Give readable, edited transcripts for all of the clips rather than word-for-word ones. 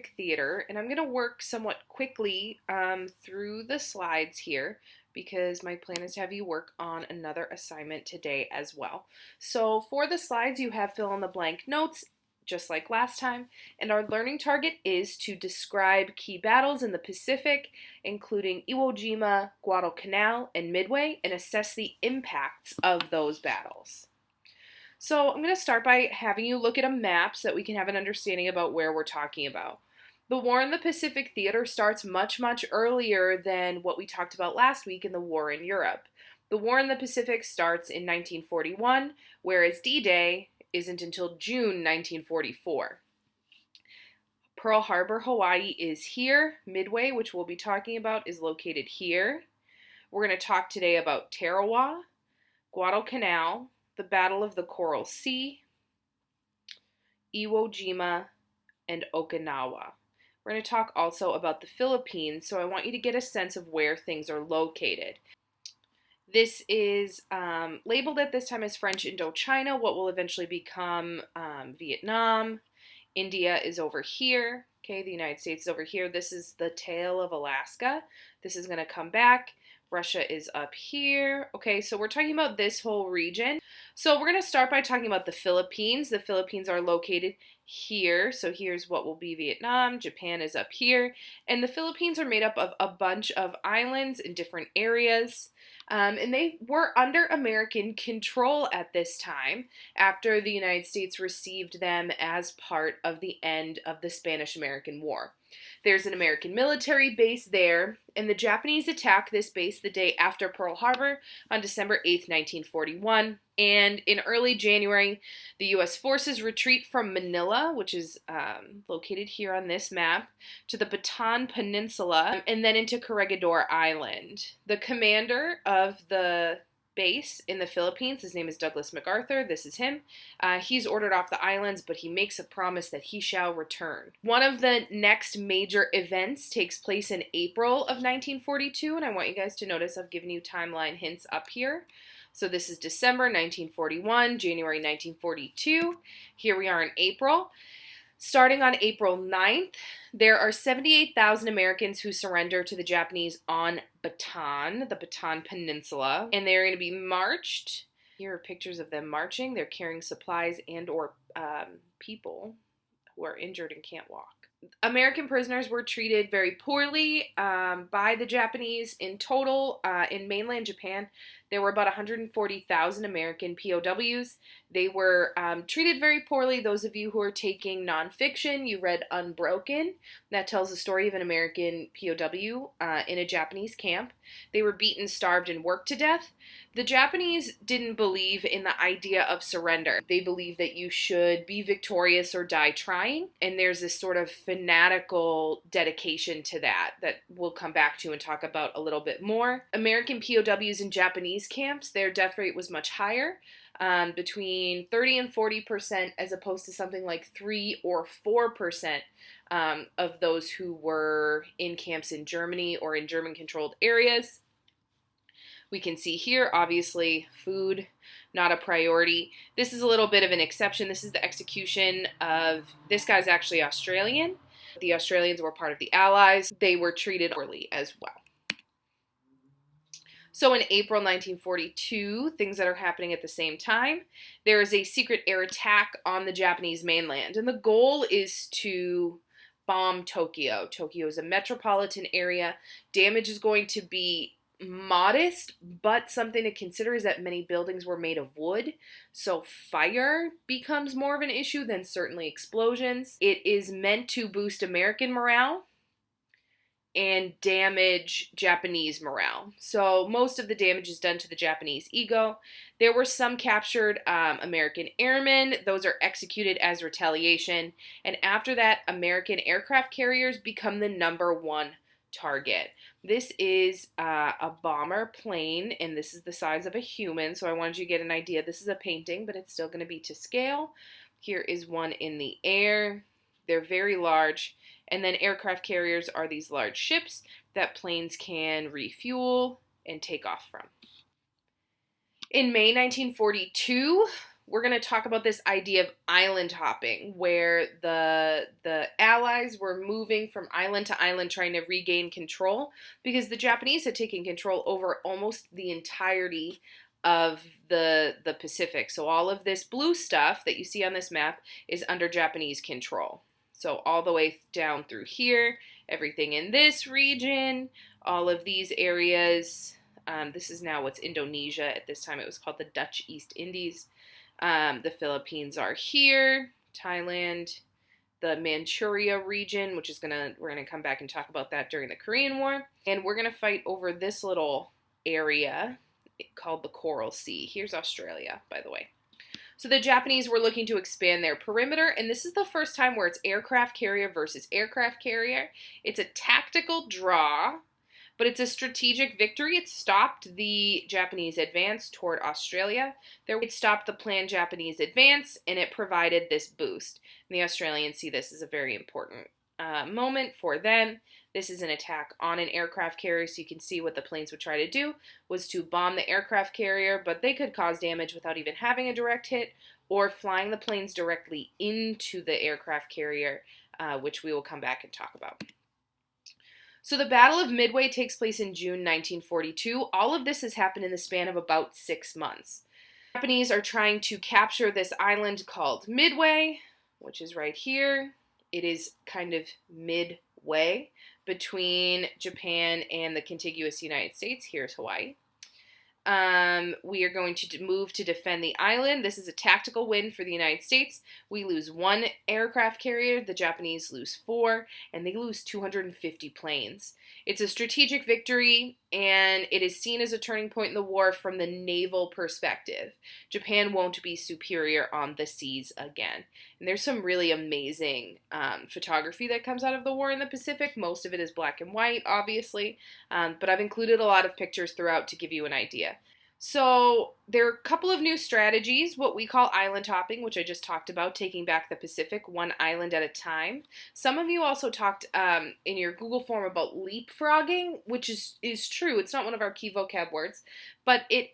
Pacific Theater, and I'm going to work somewhat quickly through the slides here because my plan is to have you work on another assignment today as well. So for the slides, you have fill in the blank notes, just like last time, and our learning target is to describe key battles in the Pacific, including Iwo Jima, Guadalcanal, and Midway, and assess the impacts of those battles. So I'm going to start by having you look at a map so that we can have an understanding about where we're talking about. The war in the Pacific Theater starts much, much earlier than what we talked about last week in the war in Europe. The war in the Pacific starts in 1941, whereas D-Day isn't until June 1944. Pearl Harbor, Hawaii is here. Midway, which we'll be talking about, is located here. We're going to talk today about Tarawa, Guadalcanal, the Battle of the Coral Sea, Iwo Jima, and Okinawa. We're going to talk also about the Philippines, so I want you to get a sense of where things are located. This is labeled at this time as French Indochina, what will eventually become Vietnam. India is over here. Okay, the United States is over here. This is the tail of Alaska. This is going to come back. Russia is up here. Okay, so we're talking about this whole region. So we're going to start by talking about the Philippines. The Philippines are located here. So here's what will be Vietnam. Japan is up here. And the Philippines are made up of a bunch of islands in different areas. And they were under American control at this time after the United States received them as part of the end of the Spanish-American War. There's an American military base there, and the Japanese attack this base the day after Pearl Harbor on December 8th, 1941. And in early January, the U.S. forces retreat from Manila, which is located here on this map, to the Bataan Peninsula, and then into Corregidor Island. The commander of the base in the Philippines, his name is Douglas MacArthur. This is him. He's ordered off the islands, but he makes a promise that he shall return. One of the next major events takes place in April of 1942, and I want you guys to notice I've given you timeline hints up here. So this is December 1941, January 1942. Here we are in April. Starting on April 9th, there are 78,000 Americans who surrender to the Japanese on Bataan, the Bataan Peninsula, and they're going to be marched. Here are pictures of them marching. They're carrying supplies and or people who are injured and can't walk. American prisoners were treated very poorly by the Japanese. In total, in mainland Japan, there were about 140,000 American POWs. They were treated very poorly. Those of you who are taking nonfiction, you read Unbroken. That tells the story of an American POW in a Japanese camp. They were beaten, starved, and worked to death. The Japanese didn't believe in the idea of surrender. They believed that you should be victorious or die trying, and there's this sort of fanatical dedication to that we'll come back to and talk about a little bit more. American POWs in Japanese camps, their death rate was much higher, between 30 and 40%, as opposed to something like 3 or 4% of those who were in camps in Germany or in German-controlled areas. We can see here, obviously, food, not a priority. This is a little bit of an exception. This is the execution of, this guy's actually Australian. The Australians were part of the Allies. They were treated poorly as well. So in April 1942, things that are happening at the same time, there is a secret air attack on the Japanese mainland, and the goal is to bomb Tokyo. Tokyo is a metropolitan area. Damage is going to be modest, but something to consider is that many buildings were made of wood, so fire becomes more of an issue than certainly explosions. It is meant to boost American morale and damage Japanese morale. So most of the damage is done to the Japanese ego. There were some captured American airmen. Those are executed as retaliation. And after that, American aircraft carriers become the #1 target. This is a bomber plane, and this is the size of a human, so I wanted you to get an idea. This is a painting, but it's still going to be to scale. Here is one in the air. They're very large, and then aircraft carriers are these large ships that planes can refuel and take off from. In May 1942, we're going to talk about this idea of island hopping, where the Allies were moving from island to island trying to regain control because the Japanese had taken control over almost the entirety of the Pacific. So all of this blue stuff that you see on this map is under Japanese control. So all the way down through here, everything in this region, all of these areas. This is now what's Indonesia. At this time it was called the Dutch East Indies. The Philippines are here, Thailand, the Manchuria region, which is we're gonna come back and talk about that during the Korean War. And we're gonna fight over this little area called the Coral Sea. Here's Australia, by the way. So the Japanese were looking to expand their perimeter, and this is the first time where it's aircraft carrier versus aircraft carrier. It's a tactical draw, but it's a strategic victory. It stopped the Japanese advance toward Australia. It stopped the planned Japanese advance, and it provided this boost. And the Australians see this as a very important moment for them. This is an attack on an aircraft carrier, so you can see what the planes would try to do was to bomb the aircraft carrier, but they could cause damage without even having a direct hit, or flying the planes directly into the aircraft carrier, which we will come back and talk about. So the Battle of Midway takes place in June 1942. All of this has happened in the span of about 6 months. The Japanese are trying to capture this island called Midway, which is right here. It is kind of midway between Japan and the contiguous United States. Here's Hawaii. We are going to move to defend the island. This is a tactical win for the United States. We lose 1 aircraft carrier, the Japanese lose 4, and they lose 250 planes. It's a strategic victory, and it is seen as a turning point in the war from the naval perspective. Japan won't be superior on the seas again. And there's some really amazing photography that comes out of the war in the Pacific. Most of it is black and white, obviously, but I've included a lot of pictures throughout to give you an idea. So there are a couple of new strategies, what we call island hopping, which I just talked about, taking back the Pacific one island at a time. Some of you also talked in your Google form about leapfrogging, which is true. It's not one of our key vocab words, but it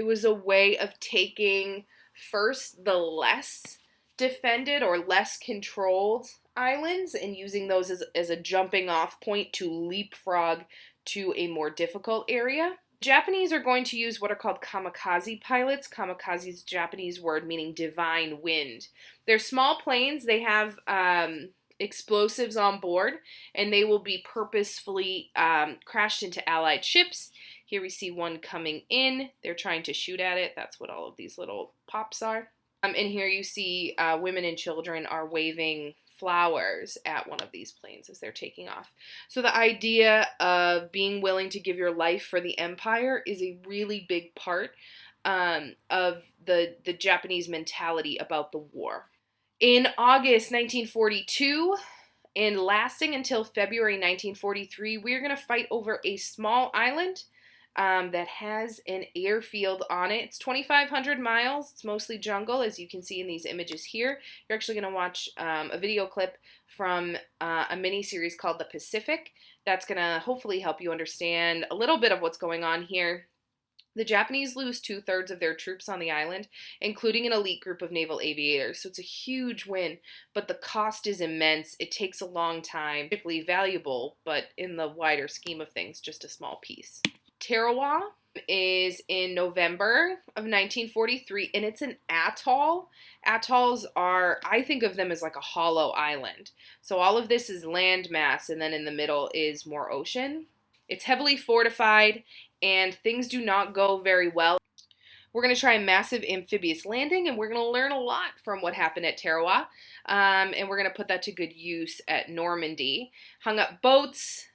was a way of taking first the less defended or less controlled islands and using those as a jumping off point to leapfrog to a more difficult area. Japanese are going to use what are called kamikaze pilots. Kamikaze is a Japanese word meaning divine wind. They're small planes. They have explosives on board, and they will be purposefully crashed into Allied ships. Here we see one coming in. They're trying to shoot at it. That's what all of these little pops are. And here you see women and children are waving flowers at one of these planes as they're taking off. So the idea of being willing to give your life for the empire is a really big part of the Japanese mentality about the war. In August 1942, and lasting until February 1943, we're going to fight over a small island that has an airfield on it. It's 2,500 miles. It's mostly jungle, as you can see in these images here. You're actually going to watch a video clip from a mini-series called The Pacific. That's going to hopefully help you understand a little bit of what's going on here. The Japanese lose 2/3 of their troops on the island, including an elite group of naval aviators. So it's a huge win, but the cost is immense. It takes a long time, particularly valuable, but in the wider scheme of things, just a small piece. Tarawa is in November of 1943, and it's an atoll. Atolls are, I think of them as like a hollow island. So all of this is land mass, and then in the middle is more ocean. It's heavily fortified, and things do not go very well. We're going to try a massive amphibious landing, and we're going to learn a lot from what happened at Tarawa, and we're going to put that to good use at Normandy. Hung up boats.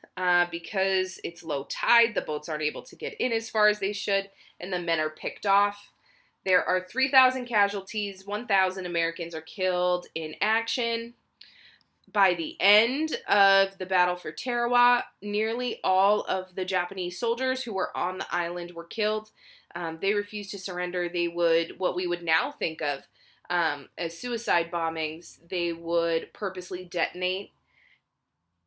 Because it's low tide, the boats aren't able to get in as far as they should, and the men are picked off. There are 3,000 casualties, 1,000 Americans are killed in action. By the end of the battle for Tarawa, nearly all of the Japanese soldiers who were on the island were killed. They refused to surrender. They would, what we would now think of as suicide bombings, they would purposely detonate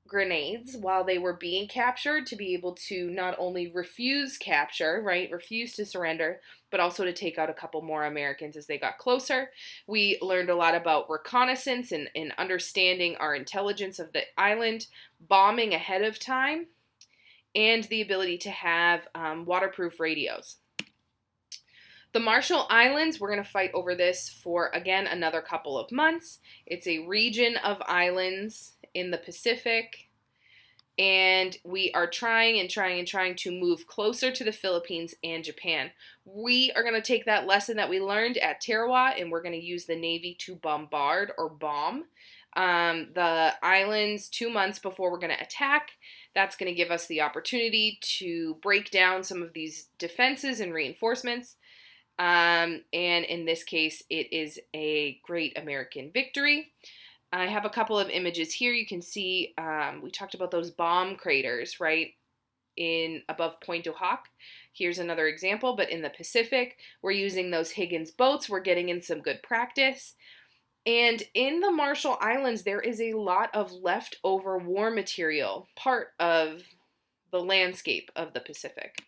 grenades while they were being captured to be able to not only refuse capture, right, refuse to surrender, but also to take out a couple more Americans as they got closer. We learned a lot about reconnaissance and understanding our intelligence of the island, bombing ahead of time, and the ability to have waterproof radios. The Marshall Islands, we're going to fight over this for, again, another couple of months. It's a region of islands in the Pacific, and we are trying to move closer to the Philippines and Japan. We are going to take that lesson that we learned at Tarawa, and we're going to use the Navy to bombard or bomb the islands 2 months before we're going to attack. That's going to give us the opportunity to break down some of these defenses and reinforcements. And in this case, it is a great American victory. I have a couple of images here. You can see we talked about those bomb craters, right, in above Point du Hoc. Here's another example, but in the Pacific, we're using those Higgins boats. We're getting in some good practice. And in the Marshall Islands, there is a lot of leftover war material, part of the landscape of the Pacific.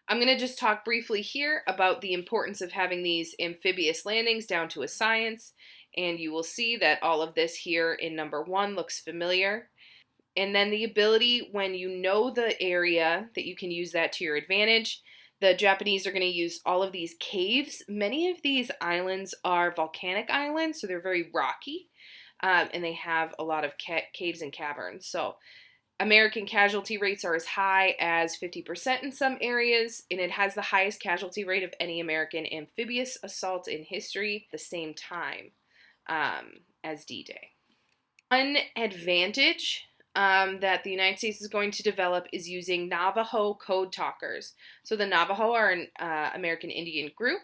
I'm going to just talk briefly here about the importance of having these amphibious landings down to a science, and you will see that all of this here in number 1 looks familiar. And then the ability, when you know the area, that you can use that to your advantage. The Japanese are going to use all of these caves. Many of these islands are volcanic islands, so they're very rocky, and they have a lot of caves and caverns. So American casualty rates are as high as 50% in some areas, and it has the highest casualty rate of any American amphibious assault in history at the same time as D-Day. One advantage that the United States is going to develop is using Navajo code talkers. So the Navajo are an American Indian group,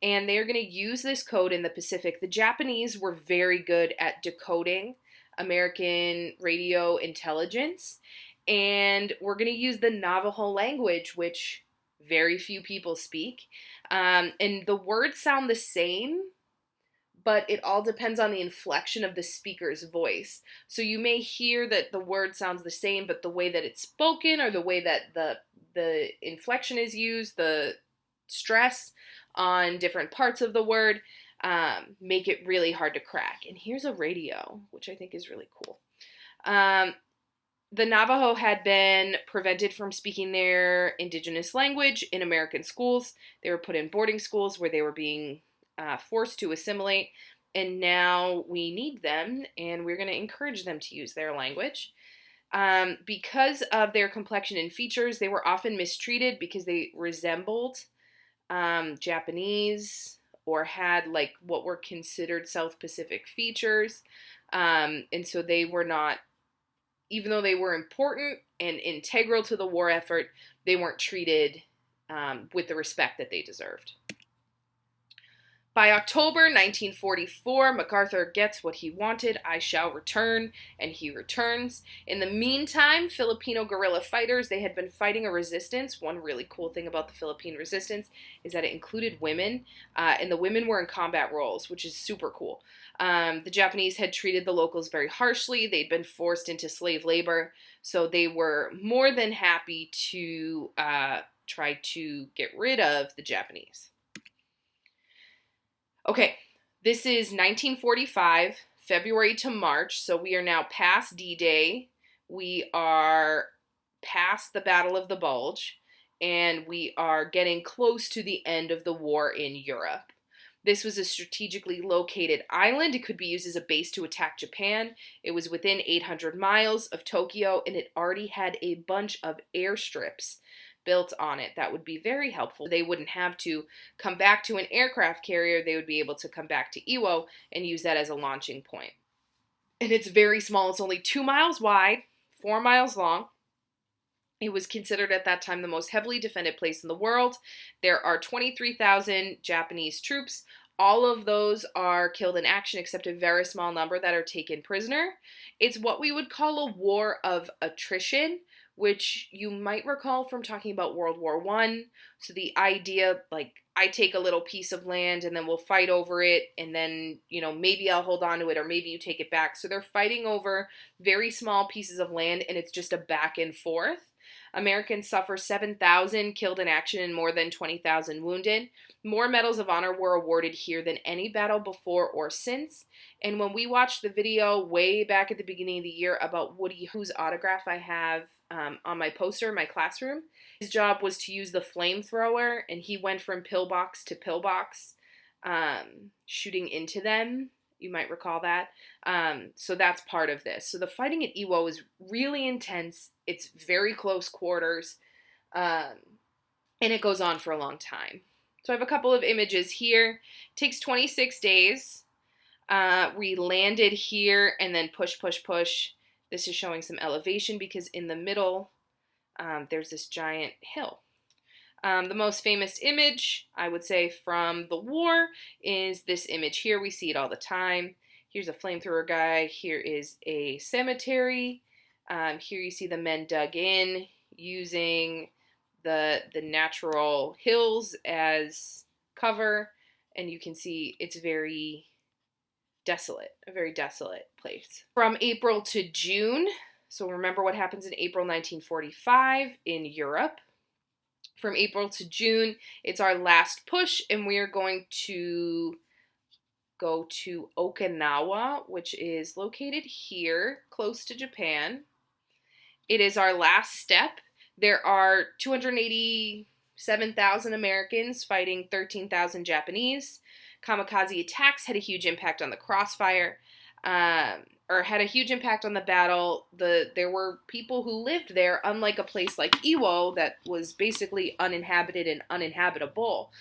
and they're going to use this code in the Pacific. The Japanese were very good at decoding American radio intelligence, and we're going to use the Navajo language, which very few people speak, and the words sound the same, but it all depends on the inflection of the speaker's voice. So you may hear that the word sounds the same, but the way that it's spoken or the way that the inflection is used, the stress on different parts of the word, make it really hard to crack. And here's a radio, which I think is really cool. The Navajo had been prevented from speaking their indigenous language in American schools. They were put in boarding schools where they were being forced to assimilate, and now we need them, and we're going to encourage them to use their language. Because of their complexion and features, they were often mistreated because they resembled Japanese or had like what were considered South Pacific features, and so they were not, even though they were important and integral to the war effort, they weren't treated with the respect that they deserved. By October 1944, MacArthur gets what he wanted. I shall return, and he returns. In the meantime, Filipino guerrilla fighters, they had been fighting a resistance. One really cool thing about the Philippine resistance is that it included women, and the women were in combat roles, which is super cool. The Japanese had treated the locals very harshly. They'd been forced into slave labor, so they were more than happy to try to get rid of the Japanese. Okay, this is 1945, February to March, so we are now past D-Day. We are past the Battle of the Bulge, and we are getting close to the end of the war in Europe. This was a strategically located island. It could be used as a base to attack Japan. It was within 800 miles of Tokyo, and it already had a bunch of airstrips built on it. That would be very helpful. They wouldn't have to come back to an aircraft carrier. They would be able to come back to Iwo and use that as a launching point. And it's very small. It's only 2 miles wide, 4 miles long. It was considered at that time the most heavily defended place in the world. There are 23,000 Japanese troops. All of those are killed in action except a very small number that are taken prisoner. It's what we would call a war of attrition, which you might recall from talking about World War I. So the idea, like I take a little piece of land and then we'll fight over it, and then, maybe I'll hold on to it or maybe you take it back. So they're fighting over very small pieces of land, and it's just a back and forth. Americans suffer 7,000 killed in action and more than 20,000 wounded. More medals of honor were awarded here than any battle before or since. And when we watched the video way back at the beginning of the year about Woody, whose autograph I have on my poster in my classroom, his job was to use the flamethrower, and he went from pillbox to pillbox, shooting into them. You might recall that. So that's part of this. So the fighting at Iwo is really intense. It's very close quarters, and it goes on for a long time. So I have a couple of images here. It takes 26 days. We landed here and then push, push, push. This is showing some elevation because in the middle, there's this giant hill. The most famous image, I would say, from the war is this image here. We see it all the time. Here's a flamethrower guy. Here is a cemetery. Here you see the men dug in using the natural hills as cover. And you can see it's very desolate, a very desolate place. From April to June, so remember what happens in April 1945 in Europe. From April to June, it's our last push, and we are going to go to Okinawa, which is located here, close to Japan. It is our last step. There are 287,000 Americans fighting 13,000 Japanese. Kamikaze attacks had a huge impact on the crossfire, or had a huge impact on the battle. There were people who lived there, unlike a place like Iwo that was basically uninhabited and uninhabitable.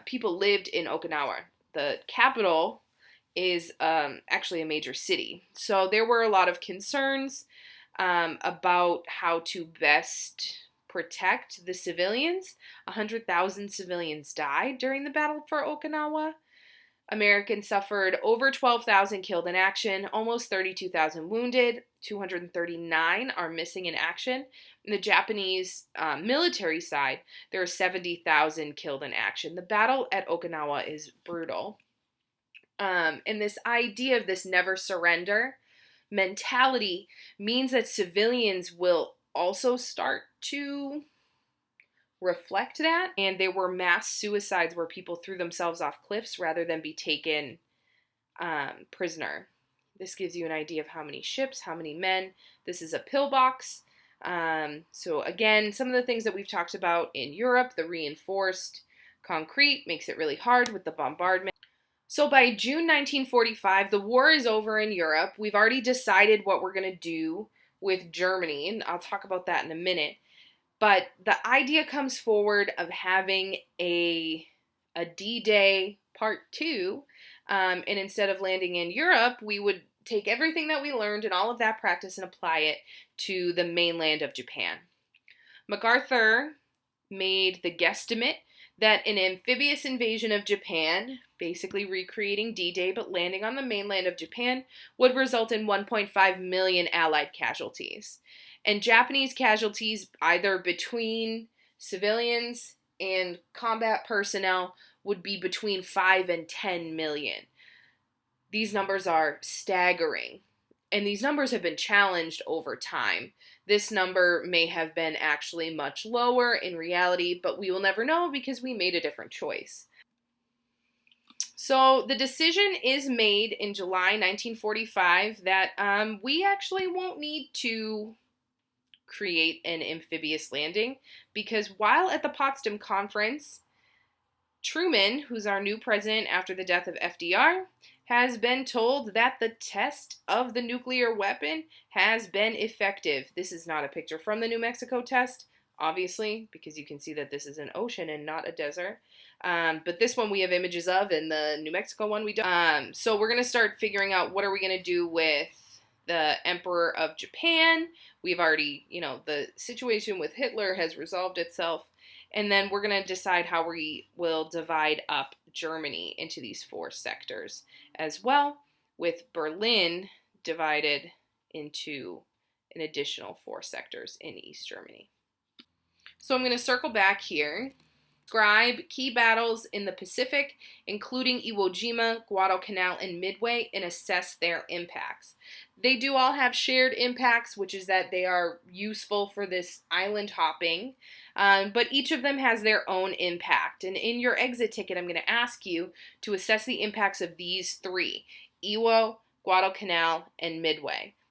People lived in Okinawa. The capital is actually a major city. So there were a lot of concerns about how to best protect the civilians. 100,000 civilians died during the battle for Okinawa. Americans suffered over 12,000 killed in action, almost 32,000 wounded, 239 are missing in action. In the Japanese military side, there are 70,000 killed in action. The battle at Okinawa is brutal. And this idea of this never surrender mentality means that civilians will also start to reflect that, and there were mass suicides where people threw themselves off cliffs rather than be taken prisoner. This gives you an idea of how many ships, how many men. This is a pillbox. So again, some of the things that we've talked about in Europe, the reinforced concrete makes it really hard with the bombardment. So by June 1945, the war is over in Europe. We've already decided what we're going to do with Germany, and I'll talk about that in a minute. But the idea comes forward of having a D-Day Part 2, and instead of landing in Europe, we would take everything that we learned and all of that practice and apply it to the mainland of Japan. MacArthur made the guesstimate that an amphibious invasion of Japan, basically recreating D-Day but landing on the mainland of Japan, would result in 1.5 million Allied casualties. And Japanese casualties, either between civilians and combat personnel, would be between 5 and 10 million. These numbers are staggering. And these numbers have been challenged over time. This number may have been actually much lower in reality, but we will never know because we made a different choice. So the decision is made in July 1945 that we actually won't need to create an amphibious landing, because while at the Potsdam Conference, Truman, who's our new president after the death of FDR, has been told that the test of the nuclear weapon has been effective. This is not a picture from the New Mexico test, obviously, because you can see that this is an ocean and not a desert. But this one we have images of, and the New Mexico one we don't. So we're going to start figuring out what are we going to do with the Emperor of Japan. We've already, the situation with Hitler has resolved itself. And then we're going to decide how we will divide up Germany into these 4 sectors as well, with Berlin divided into an additional 4 sectors in East Germany. So I'm going to circle back here Describe key battles in the Pacific, including Iwo Jima, Guadalcanal, and Midway, and assess their impacts. They do all have shared impacts, which is that they are useful for this island hopping, but each of them has their own impact. And in your exit ticket, I'm going to ask you to assess the impacts of these three: Iwo, Guadalcanal, and Midway.